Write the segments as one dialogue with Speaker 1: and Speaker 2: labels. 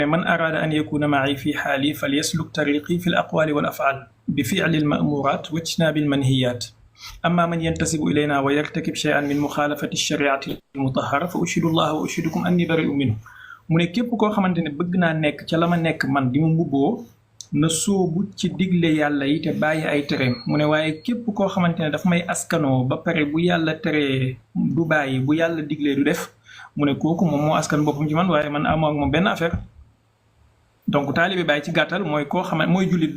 Speaker 1: من أراد أن يكون معي في حالي فليسلك طريقي في الأقوال والأفعال بفعل المأمورات واجتناب المنهيات أما من ينتسب إلينا ويرتكب شيئا من مخالفة الشريعة المطهرة فأشهد الله وأشهدكم أني بريء منه mu ne képp koo xamante ne bëgg naa nekk ca la ma nekk man di ma mbubboo na sóobu ci digle yàlla yi te bàyyi ay tereem mu ne waaye képp koo xamante ne daf may askanoo ba pare bu yàlla teree du bàyyi bu yàlla diglee du def mu ne kooku moom moo askan boppam ci man waaye man amoo ak moom benn affaire donc taalibe Baay ci gàttal mooy koo xamante mooy jullit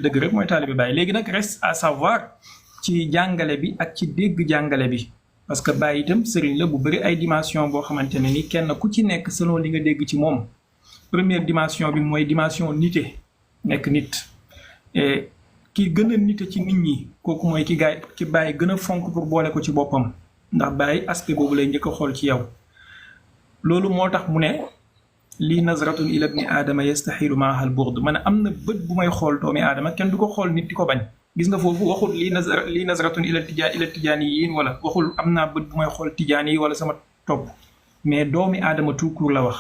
Speaker 1: dëgg rek mooy taalibe Baay léegi nag reste à savoir ci jàngale bi ak ci dégg jàngale bi parce que Baay itam sëriñ la bu bëri ay dimension boo xamante ne ni kenn ku ci nekk selon li nga dégg ci moom première dimension bi mooy dimension nite nekk nit et ki gën a nite ci nit ñi kooku mooy ki Baay gën a fonk pour boole ko ci boppam ndax Baay aspect boobu lay njëkk a xool ci yow loolu moo tax mu ne lii nazratun ila ibni aadama yastaxilu maaha al burd man am na bët bu may xool doomi aadama kenn du ko xool nit di ko bañ gis nga foofu waxul lii nazratun ila tijaaniyin wala waxul am naa bët bu may xool tijaan yi wala sama topp mais doomi aadama tout court la wax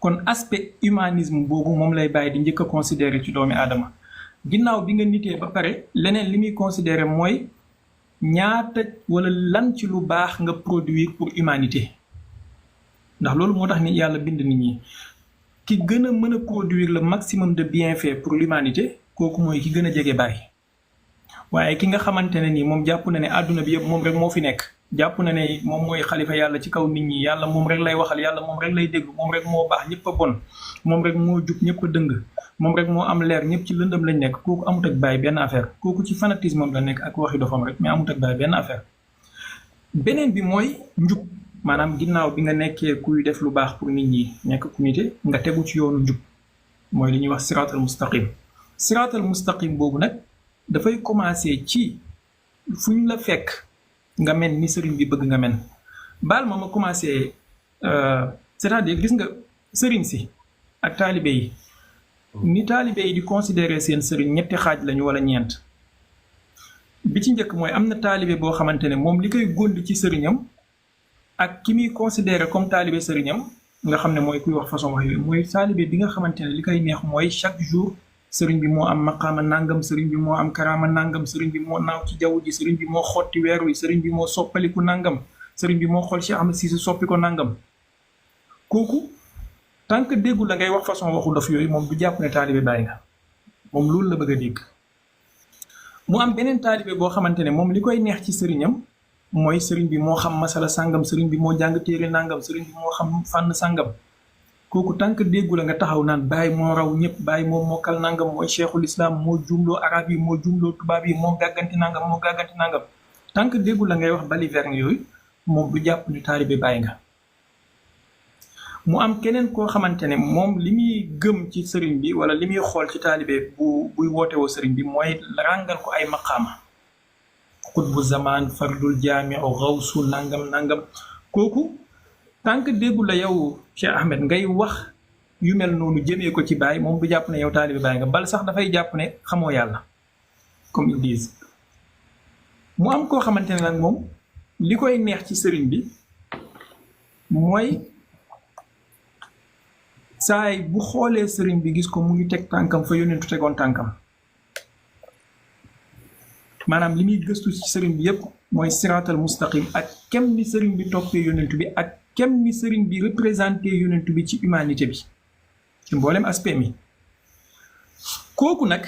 Speaker 1: kon aspect humanisme boobu moom lay bàyyi di njëkk a considéré ci doomi aadama ginnaaw bi nga nitee ba pare leneen li muy considéré mooy ñaata wala lan ci lu baax nga produire pour humanité ndax loolu moo tax ni yàlla bind nit ñi ki gën a mën a produire le maximum de bienfait pour l'humanité kooku mooy ki gën a jege Baay waaye ki nga xamante ne nii moom jàpp na ne àdduna bi yëpp moom rek moo fi nekk jàpp na ne moom mooy xalifa yàlla ci kaw nit ñi yàlla moom rek lay waxal yàlla moom rek lay déglu moom rek moo baax ñëpp a bon moom rek moo jub ñëpp a dëng moom rek moo am leer ñëpp ci lëndëm lañ nekk kooku amut ak Baay benn affaire kooku ci fanatisme am la nekk ak waxi dofam rek mais amut ak Baay benn affaire beneen bi mooy njub maanaam ginnaaw bi nga nekkee kuy def lu baax pour nit ñi nekk ku nite nga tegu ci yoonu njub mooy li ñuy wax siraatal mustaqim boobu nag dafay commencer ci fu ñu la fekk nga mel ni sëriñ bi bëgg nga mel baal ma commencer c'est-à-dire gis nga sëriñ si ak taalibe yi ni taalibe yi di considérer seen sëriñ ñetti xaaj lañu wala ñeent bi ci njëkk mooy am na taalibe boo xamante ne moom li koy gónd ci sëriñam ak ki muy considéré comme taalibe sëriñam nga xam ne mooy kuy wax façon wax yooyu mooy taalibe bi nga xamante ne li koy neex mooy chaque jour sëriñ bi moo am maqaama nangam sëriñ bi moo am karaama nangam sëriñ bi moo naaw ci jaww ji sëriñ bi moo xotti weer wi sëriñ bi moo soppaliku nangam sëriñ bi moo xool Cheikh Ahmed Cissé soppi ko nangam kooku tant que déggu la ngay wax façon waxu dof yooyu moom du jàpp ne taalibe Baay nga moom loolu la bëgg a dégg mu am beneen taalibe boo xamante ne moom li koy neex ci sëriñam mooy sëriñ bi moo xam masala sàngam sëriñ bi moo jàng téere nangam sëriñ bi moo xam fànn sàngam kooku tant que déggu la nga taxaw naan Baay moo raw ñëpp Baay moom mokkal nangam mooy cheikhul islam moo jumloo arab yi moo jumloo tubaab yi moo gàgganti nangam tant que déggu la ngay wax balivernes yooyu moom du jàpp ni taalibe Baay nga mu am keneen koo xamante ne moom li muy gëm ci sëriñ bi wala li muy xool ci taalibe buy wootewoo sëriñ bi mooy ràngal ko ay maqaama xutbu zaman fardul jaamiu xawsu nangam kooku tant que déggu la yow Cheikh Ahmed ngay wax yu mel noonu jëmee ko ci Baay moom du jàpp ne yow taalibe Baay nga bal sax dafay jàpp ne xamoo yàlla comme ils disent mu am koo xamante ne nag moom li koy neex ci sëriñ bi mooy saay bu xoolee sëriñ bi gis ko mu ngi teg tànkam fa yónentu tegoon tànkam maanaam li muy gëstu ci sëriñ bi yépp mooy siraatal mustaqim ak kem ni sëriñ bi toppee yónentu bi ak kem ni sëriñ bi représenté yónentu bi ci humanité bi ci mboolem aspect mi kooku nag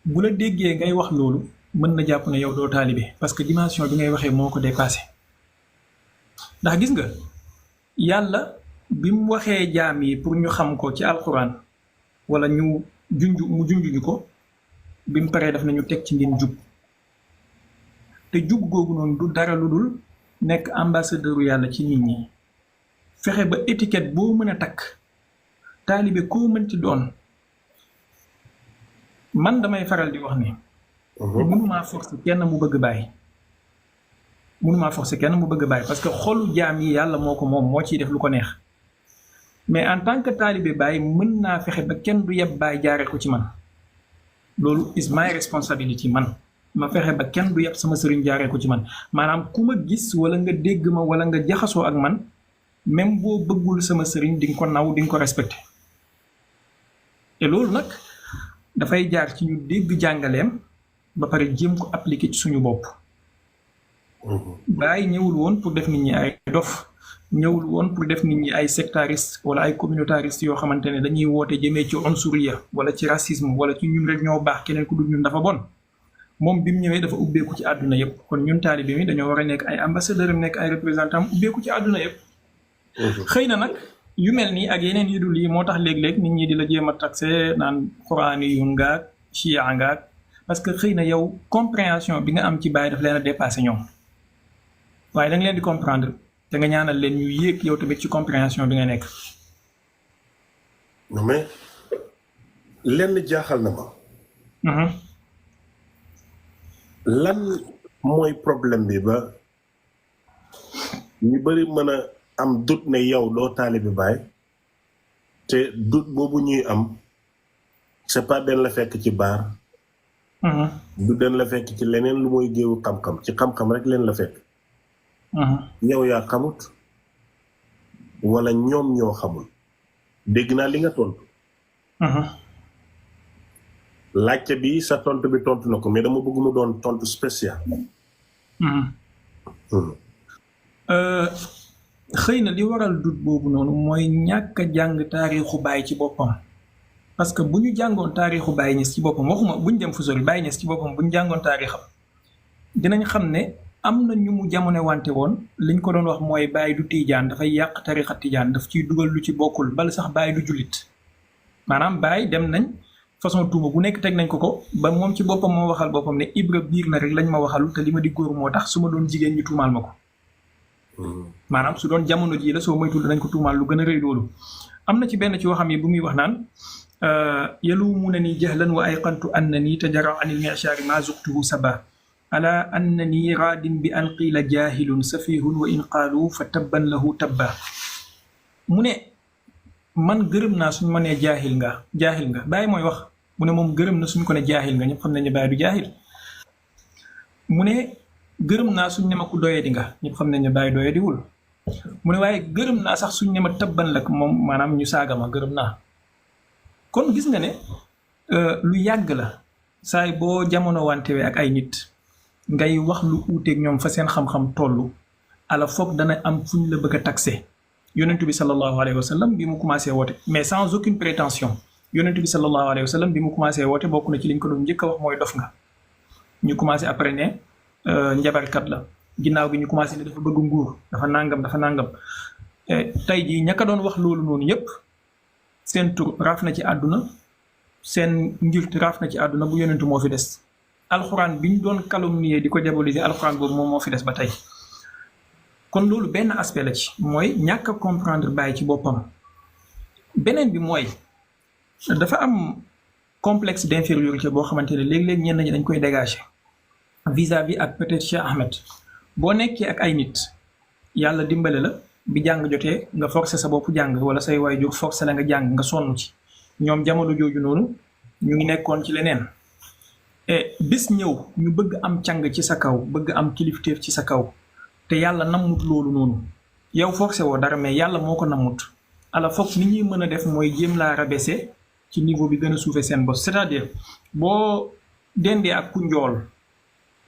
Speaker 1: bu la déggee ngay wax loolu mën na jàpp ne yow doo taalibe parce que dimension bi ngay waxee moo ko dépassé ndax gis nga yàlla bi mu waxee jaam yi pour ñu xam ko ci alxuraan wala ñu junjuñu ko bi mu paree daf nañu teg ci ngeen jub te jub googu noonu du dara lu dul nekk ambassadeur yàlla ci nit ñi fexe ba étiquette boo mën a takk taalibe koo mënti doon man damay faral di wax ni mënumaa forcer kenn mu bëgg Baay parce que xolu jaam yi yàlla moo ko moom moo ciy def lu ko neex mais en tant que taalibe Baay mën naa fexe ba kenn du yeb Baay jaaree ko ci man loolu is my responsibility man ma fexe ba kenn du yeb sama sëriñ jaaree ko ci man maanaam ku ma gis wala nga dégg ma wala nga jaxasoo ak man même boo bëggul sama sëriñ di nga ko naw di nga ko respecté te loolu nag dafay jaar ci ñu dégg jàngaleem ba pare jéem ko appliquer ci suñu bopp. Baay ñëwul woon pour def nit ñi ay dof ñëwul woon pour def nit ñi ay sectaristes wala ay communautaristes yoo xamante ne dañuy woote jëmee ci unsuriya wala ci racisme wala ci ñun rek ñoo baax keneen ku dul ñun dafa bon. moom bi mu ñëwee dafa ubbeeku ci àdduna yëpp kon ñun taalibe mi dañoo war a nekk ay ambassadeur am nekk ay représentant am ubbeeku ci àdduna yëpp. xëy na nag yu mel nii ak yeneen yu dul yi moo tax léeg-léeg nit ñi di la jéem a taxé naan xuraani yu ngaak chia ngaak parce que xëy na yow compréhension bi nga am ci Baay daf leen a dépassé ñoom waaye da nga leen di comprendre te nga ñaanal leen ñu yéeg yow tamit ci compréhension bi nga nekk.
Speaker 2: non mais lenn jaaxal na ma. lan mooy problème bi ba ñu bari mën a am doute ne yow doo taalibe Baay te doute boobu ñuy am c'est pas den la fekk ci baar du den la fekk ci leneen lu mooy géewu xam-xam ci xam-xam rek leen la fekk yow yaa xamut wala ñoom ñoo xamul dégg naa li nga tontu laajte bi sa tontu bi tontu na ko mais dama bëgg mu doon tontu spécial.
Speaker 1: xëy na li waral dut boobu noonu mooy ñàkk a jàng taarixu Baay ci boppam parce que bu ñu jàngoon taarixu Baay Ñas ci boppam waxuma bu ñu dem fu sori Baay Ñas ci boppam bu ñu jàngoon taarixam dinañ xam ne am na ñu mu jamono wante woon liñ ko doon wax mooy Baay du Tijaan dafay yàq tarixa Tijaan daf ciy dugal lu ci bokkul bal sax Baay du jullit maanaam Baay dem nañ façon tuuma bu nekk teg nañ ko ba moom ci boppam moo waxal boppam ne Ibra biir na rek lañ ma waxal te li ma di góor moo tax su ma doon jigéen ñu tuumaal ma ko maanaam su doon jamono jii la soo moytul danañ ko tuumaal lu gën a rëy loolu am na ci benn ci waxam yi bu muy wax naan yalumunani jahlan wa ayqantu annani tajara anil mi'shari ma zuqtuhu saba ala annani raadin bi an qiila jahilun safihun wa in qaalu fa tabban lahu tabba mu ne man gërëm naa suñ ma nee jaahil nga Baay mooy wax mu ne moom gërëm na suñ ko ne jaahil nga ñëpp xam nañ ne Baay du jaahil mu ne gërëm naa suñ ne ma ku doyadi nga ñëpp xam nañ ne Baay doyadiwul mu ne waaye gërëm naa sax suñ ne ma tabban lak moom maanaam ñu saaga ma gërëm naa kon gis nga ne lu yàgg la saay boo jamono wantewee ak ay nit ngay wax lu uuteeg ñoom fa seen xam-xam tollu ala foog dana am fuñ la bëgg a taxé yonentu bi sallallahu alayhi wa sallam bi mu commencé woote mais sans aucune prétention yonentu bi sallallahu alayhi wa sallam bi mu commencé woote bokk na ci liñ ko doon njëkk a wax mooy dof nga ñu commencé après ne njabarkat la ginnaaw gi ñu commencé ne dafa bëgg nguur dafa nangam tey jii ña ka doon wax loolu noonu yépp seen tur raaf na ci àdduna seen ngirt raaf na ci àdduna bu yonentu moo fi des alxuraan bi ñu doon calomnier di ko diaboliser alxuraan boobu moom moo fi des ba tey kon loolu benn aspect la ci mooy ñàkk a comprendre Baay ci boppam beneen bi mooy dafa am complexe d'infériorité boo xamante ne léeg-léeg ñenn ñi dañ koy dégager vis-à-vis ak peut-être Cheikh Ahmed boo nekkee ak ay nit yàlla dimbale la bi jàng jotee nga forcer sa bopp jàng wala say waajur forcer la nga jàng nga sonn ci ñoom jamono jooju noonu ñu ngi nekkoon ci leneen et bis ñëw ñu bëgg am càng ci sa kaw bëgg am kilifteef ci sa kaw te yàlla nammut loolu noonu yow forcé woo dara mais yàlla moo ko nammut ala foog ni ñuy mën a def mooy jéem laa rabaisser ci niveau bi gën a suufee seen bopp c'est-à-dire boo dendee ak ku njool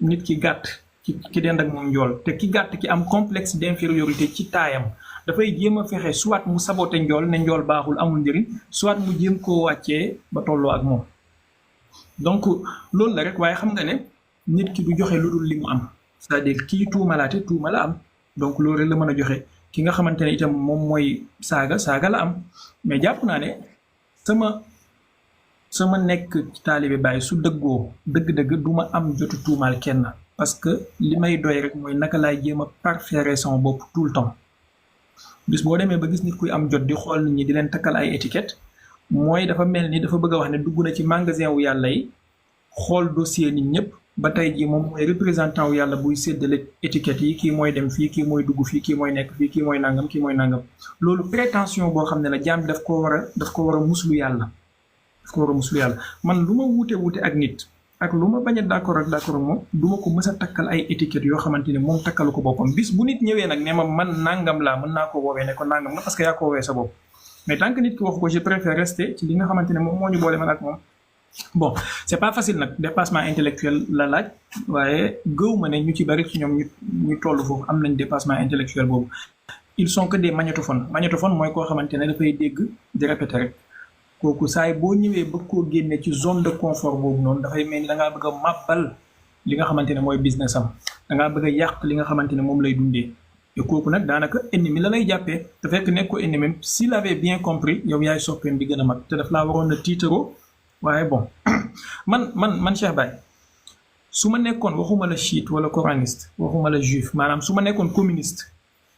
Speaker 1: nit ki gàtt ki dend ak moom njool te ki gàtt ki am complexe d'infériorité ci taayam dafay jéem a fexe soit mu saboter njool ne njool baaxul amul njëriñ soit mu jéem koo wàccee ba tolloo ak moom donc loolu la rek waaye xam nga ne nit ki du joxe lu dul li mu am c'est-à-dire kii tuumalaate tuuma la am donc loolu rek la mën a joxe ki nga xamante ne itam moom mooy saaga la am mais jàpp naa ne sama nekk taalibe Baay su dëggoo dëgg-dëgg du ma am jotu tuumaal kenn parce que li may doy rek mooy naka laay jéem a parfaire sama bopp tout le temps bis boo demee ba gis nit kuy am jot di xool nit ñi di leen takkal ay étiquette mooy dafa mel ni dafa bëgg a wax ne dugg na ci magasin wu yàlla yi xool dossier nit ñëpp ba tey jii moom mooy représentant wu yàlla buy séddale étiquette yi kii mooy dem fii kii mooy dugg fii kii mooy nekk fii kii mooy nangam loolu prétention boo xam ne la jaam bi daf ko war a muslu yàlla man lu ma wuute ak nit ak lu ma bañ a d'accord ak moom du ma ko mës a takkal ay étiquettes yoo xamante ne moom takkalu ko boppam bis bu nit ñëwee nag ne ma man nangam laa mën naa ko woowee ne ko nangam la parce que yaa ko woowee sa bopp mais tant que nit ki wax ko je préfère rester ci li nga xamante ne moom moo ñu boole man ak moom. bon c'est pas facile nag dépassement intellectuel la laaj waaye gëw ma ne ñu ci bari ci ñoom ñu toll foofu am nañ dépassement intellectuel boobu. ils sont que des magnétophones mooy koo xamante ne dafay dégg di répéter rek kooku saay boo ñëwee bëgg koo génne ci zone de confort boobu noonu dafay mel ni da ngaa bëgg a màbbal li nga xamante ne mooy business am da ngaa bëgg a yàq li nga xamante ne moom lay dundee te kooku nag daanaka ennemi la lay jàppee te fekk nekk ko ennemi s'il avait bien compris yow yaay soppeem bi gën a mag te daf laa waroon na tiitaroo waaye bon man Cheikh Baye su ma nekkoon waxuma la chiite wala coraniste waxuma la juif maanaam su ma nekkoon communiste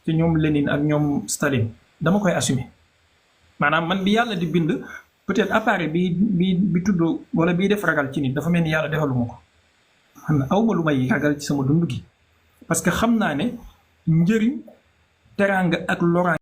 Speaker 1: te ñoom Lénine ak ñoom Staline dama koy assumer maanaam man bi yàlla di bind peut-être appareil bi tudd wala bii def ragal ci nit dafa mel ni yàlla defaluma ko xam na awma lu may ragal ci sama dund gi parce que xam naa ne njëriñ teraanga ak loraange